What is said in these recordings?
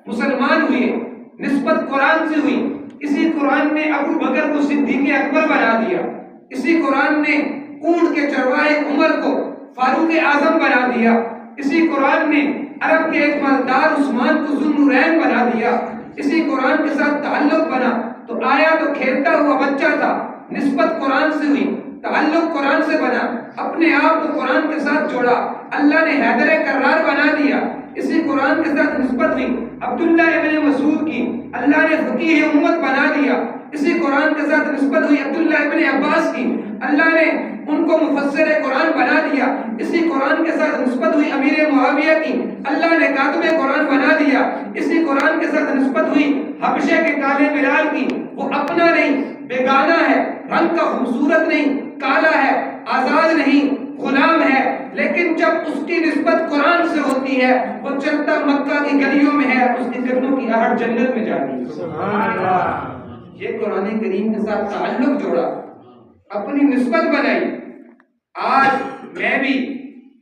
مسلمان ہوئے نسبت قرآن سے ہوئی. اسی قرآن نے ابو بکر کو صدیق اکبر بنا دیا. اسی قرآن نے اونٹ کے چرواہے عمر کو فاروق اعظم بنا دیا. اسی قرآن نے عرب کے ایک مالدار عثمان کو ذو النورین بنا دیا. اسی قرآن کے ساتھ تعلق بنا تو آیا تو کھیلتا ہوا بچہ تھا, نسبت قرآن سے ہوئی, تعلق قرآن سے بنا, اپنے آپ کو قرآن کے ساتھ جوڑا, اللہ نے حیدر کرار بنا دیا. اسی قرآن کے ساتھ نسبت ہوئی عبداللہ ابن مسعود کی, اللہ نے فقیہ امت بنا دیا. اسی قرآن کے ساتھ نسبت ہوئی عبداللہ ابن عباس کی, اللہ نے ان کو مفسر قرآن بنا دیا. اسی قرآن کے ساتھ نسبت ہوئی امیر معاویہ کی, اللہ نے کاتب قرآن بنا دیا. اسی قرآن کے ساتھ نسبت ہوئی حبشے کے کالے بلال کی, وہ اپنا نہیں بیگانہ ہے, رنگ کا خوبصورت نہیں, کالا ہے, آزاد نہیں, غلام ہے, لیکن جب اس کی نسبت قرآن سے ہوتی ہے وہ چلتا مکہ کی گلیوں میں ہے, اس کے قدموں کی آہٹ جنت میں جاتی ہے. سبحان اللہ. یہ قرآن کریم کے ساتھ تعلق جوڑا, اپنی نسبت بنائی. آج میں بھی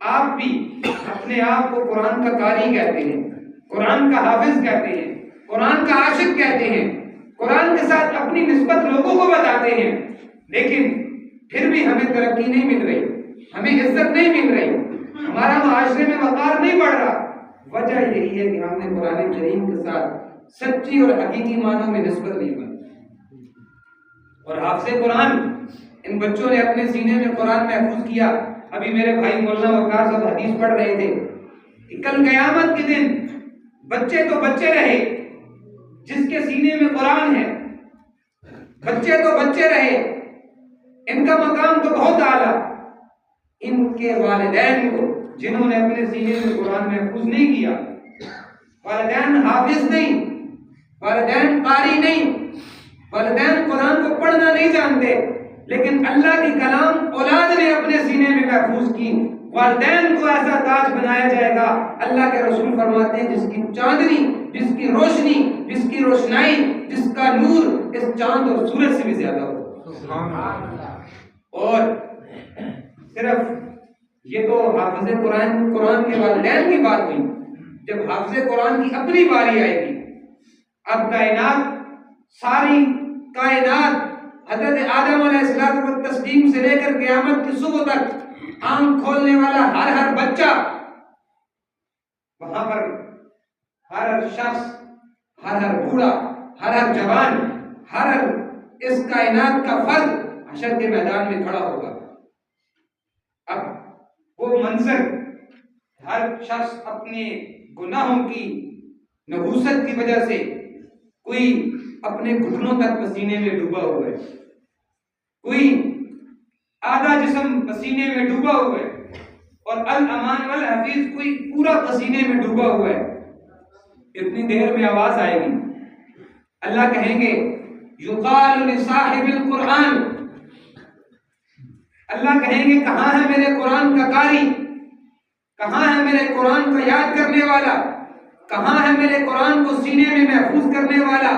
آپ بھی اپنے آپ کو قرآن کا قاری کہتے ہیں, قرآن کا حافظ کہتے ہیں, قرآن کا عاشق کہتے ہیں, قرآن کے ساتھ اپنی نسبت لوگوں کو بتاتے ہیں, لیکن پھر بھی ہمیں ترقی نہیں مل رہی, ہمیں عزت نہیں مل رہی, ہمارا معاشرے میں وقار نہیں بڑھ رہا. وجہ یہی ہے کہ ہم نے قرآن کریم کے ساتھ سچی اور حقیقی معنوں میں نسبت نہیں بنائی. اور حافظ قرآن ان بچوں نے اپنے سینے میں قرآن محفوظ کیا. ابھی میرے بھائی مولانا وقار صاحب حدیث پڑھ رہے تھے کہ کل قیامت کے دن بچے تو بچے رہے جس کے سینے میں قرآن ہے, بچے تو بچے رہے, ان کا مقام تو بہت اعلیٰ. ان کے والدین کو جنہوں نے اپنے سینے میں قرآن محفوظ نہیں کیا, والدین حافظ نہیں, والدین قاری نہیں, والدین قرآن کو پڑھنا نہیں جانتے, لیکن اللہ کی کلام اولاد نے اپنے سینے میں محفوظ کی, والدین کو ایسا تاج بنایا جائے گا. اللہ کے رسول فرماتے ہیں جس کی چاندنی, جس کی روشنی, جس کی روشنائی, جس کا نور اس چاند اور سورج سے بھی زیادہ ہو. اور صرف یہ تو حافظ قرآن کے والدین کی بات ہوئی. جب حافظ قرآن کی اپنی باری آئے گی, اب کائنات, ساری کائنات حضرت آدم علیہ السلام کو تسلیم سے لے کر قیامت کی صبح تک آنکھ کھولنے والا ہر بچہ, وہاں پر ہر شخص, ہر بوڑھا, ہر جوان, ہر اس کائنات کا فرد حشر کے میدان میں کھڑا ہوگا. اب وہ منظر, ہر شخص اپنے گناہوں کی نحوست کی وجہ سے کوئی اپنے گھٹنوں تک پسینے میں ڈوبا ہوا ہے, کوئی آدھا جسم پسینے میں ڈوبا ہوا ہے, اور الامان والحفیظ کوئی پورا پسینے میں ڈوبا ہوا ہے. اتنی دیر میں آواز آئے گی, اللہ کہیں گے یقال لصاحب القرآن, اللہ کہیں گے کہاں ہے میرے قرآن کا قاری, کہاں ہے میرے قرآن کو یاد کرنے والا, کہاں ہے میرے قرآن کو سینے میں محفوظ کرنے والا.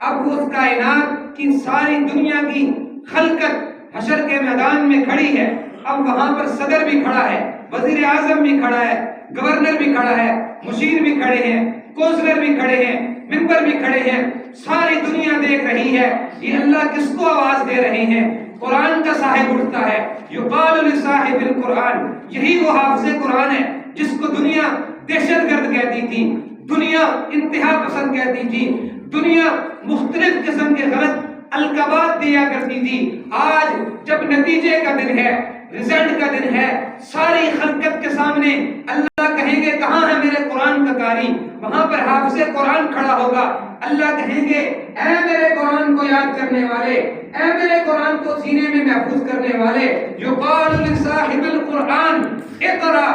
اب وہ اس کائنات کی ساری دنیا کی خلقت حشر کے میدان میں کھڑی ہے. اب وہاں پر صدر بھی کھڑا ہے, وزیر اعظم بھی کھڑا ہے, گورنر بھی کھڑا ہے, مشیر بھی کھڑے ہیں, کونسلر بھی کھڑے ہیں, ممبر بھی کھڑے ہیں, ساری دنیا دیکھ رہی ہے. یہ اللہ کس کو آواز دے رہے ہیں؟ قرآن کا صاحب اٹھتا ہے, یقال لصاحب القرآن. یہی وہ حافظ قرآن ہے جس کو دنیا دہشت گرد کہتی تھی, دنیا انتہا پسند کہتی تھی, دنیا مختلف قسم کے غلط القابات دیا کرتی تھی. آج جب نتیجے کا دن ہے, رزلٹ کا دن ہے, ساری خلقت کے سامنے اللہ کہیں گے کہاں ہے میرے قرآن کا قاری. وہاں پر حافظ قرآن کھڑا ہوگا. اللہ کہیں گے اے میرے قرآن کو یاد کرنے والے, اے میرے قرآن کو سینے میں محفوظ کرنے والے, یقال لصاحب القرآن اقرا,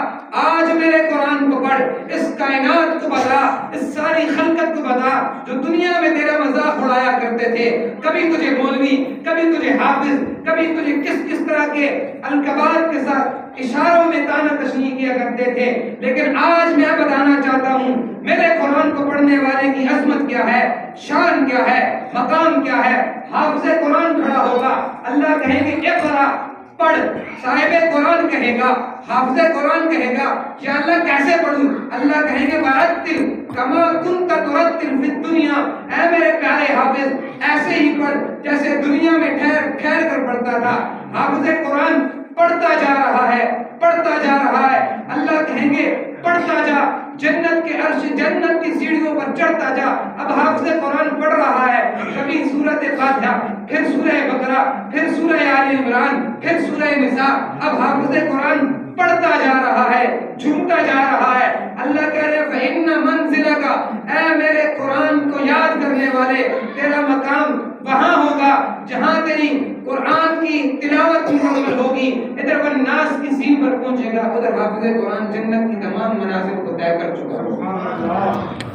آج میرے قرآن کو پڑھ, اس کائنات کو بتا, اس ساری خلقت کو بتا جو دنیا میں تیرا مذاق اڑایا کرتے تھے. کبھی تجھے مولوی, کبھی تجھے حافظ, کبھی تجھے کس طرح کے القابات کے ساتھ اشاروں میں تانا تشنیع کیا کرتے تھے. لیکن آج میں بتانا چاہتا ہوں میرے قرآن کو پڑھنے والے کی عظمت کیا ہے, شان کیا ہے, مقام کیا ہے. حافظ قرآن کھڑا ہوگا, اللہ کہیں گے اقرا, پڑھ. صاحب قرآن کہے گا, حافظ قرآن کہے گا یا اللہ کیسے پڑھوں؟ اللہ کہیں گے ورتل کما کنت ترتل فی الدنیا، اے میرے پیارے حافظ ایسے ہی پڑھ جیسے دنیا میں ٹھہر کر پڑھتا تھا۔ حافظ قرآن پڑھتا جا رہا ہے، پڑھتا جا رہا ہے، اللہ کہیں گے پڑھتا جا، جنت کے عرش، جنت کی سیڑھیوں پر چڑھتا جا۔ اب حافظ قرآن پڑھ رہا ہے، کبھی سورۃ فاتحہ، پھر سورہ بقرہ، پھر سورہ آل عمران، پھر سورہ نساء، اب حافظ قرآن پڑھتا جا رہا ہے، جھومتا جا رہا ہے۔ اللہ کہہ رہے فَإِنَّ مَنزِلَكَ، اے میرے قرآن کو یاد کرنے والے، تیرا مقام وہاں ہوگا جہاں تیری قرآن کی تلاوت مکمل ہوگی۔ ادھر والناس کی سین پر پہنچے گا، ادھر حافظ قرآن جنت کی تمام منازل کو طے کر چکا ہے۔